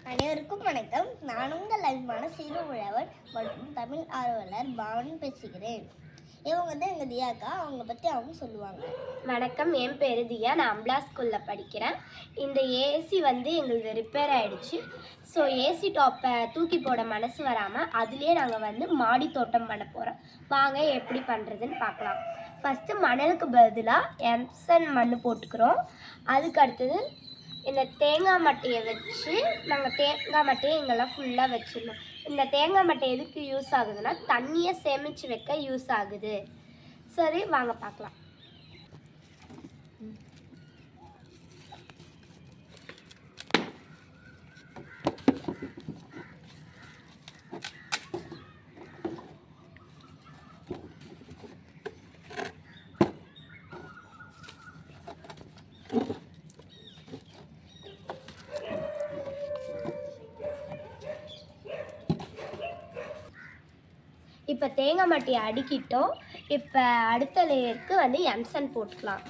அனைவருக்கும் வணக்கம். நான் உங்கள் அன்பான சிறு உழவர் மற்றும் தமிழ் ஆர்வலர் பாவன் பேசுகிறேன். இவங்க தான் எங்கள் தியாக்கா. அவங்க பற்றி அவங்க சொல்லுவாங்க. வணக்கம், என் பேர் தியா. நான் அம்லா ஸ்கூலில் படிக்கிறேன். இந்த ஏசி எங்களுக்கு ரிப்பேர் ஆகிடுச்சு. ஸோ ஏசி டாப்பை தூக்கி போட மனசு வராமல் அதுலேயே நாங்கள் மாடி தோட்டம் பண்ண போகிறோம். வாங்க எப்படி பண்ணுறதுன்னு பார்க்கலாம். ஃபஸ்ட்டு மணலுக்கு பதிலாக எம்சன் மண் போட்டுக்கிறோம். அதுக்கு அடுத்தது இந்த தேங்காய் மட்டையை வச்சு நாங்கள் தேங்காய் மட்டையை இங்கெல்லாம் ஃபுல்லாக வச்சிடணும். இந்த தேங்காய் மட்டை எதுக்கு யூஸ் ஆகுதுன்னா தண்ணியை சேமித்து வைக்க யூஸ் ஆகுது. சரி, வாங்க பார்க்கலாம். இப்போ தேங்காய் மட்டையை அடுக்கிட்டோம். இப்போ அடுத்த லேயருக்கு எம்சன் போட்டுக்கலாம்.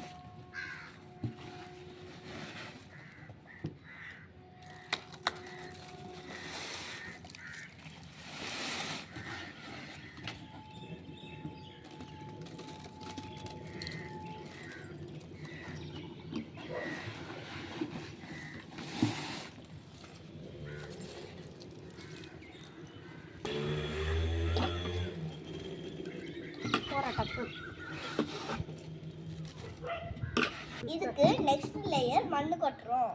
இதுக்கு நெக்ஸ்ட் லேயர் மண் கொட்டுறோம்.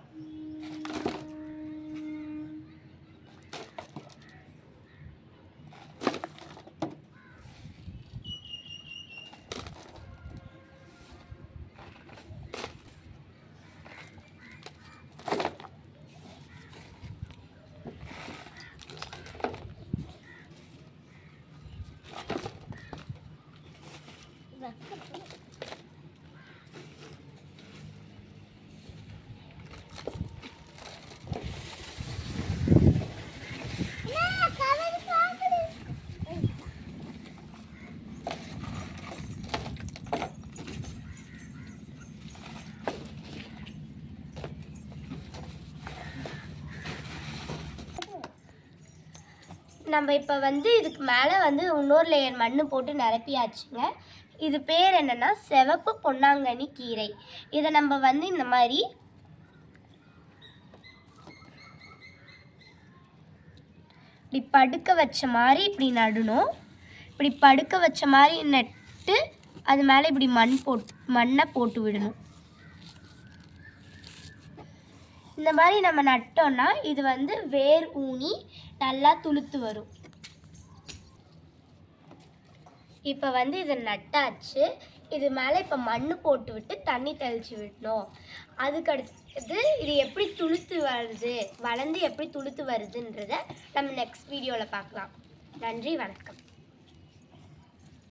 நம்ம இப்போ இதுக்கு மேலே இன்னொரு லேயர் மண் போட்டு நிரப்பியாச்சுங்க. இது பேர் என்னென்னா சிவப்பு பொன்னாங்கண்ணி கீரை. இதை நம்ம இந்த மாதிரி இப்படி படுக்க வச்ச மாதிரி இப்படி நடணும். இப்படி படுக்க வச்ச மாதிரி நட்டு அது மேலே இப்படி மண்ணை போட்டு விடணும். இந்த மாதிரி நம்ம நட்டோம்னா இது வேர் ஊனி நல்லா துளுத்து வரும். இப்போ இதை நட்டாச்சு. இது மேலே இப்போ மண் போட்டு விட்டு தண்ணி தெளித்து விடணும். அதுக்கடுத்து இது எப்படி துளுத்து வருது, வளர்ந்து எப்படி துளுத்து வருதுன்றதை நம்ம நெக்ஸ்ட் வீடியோவில் பார்க்கலாம். நன்றி, வணக்கம்.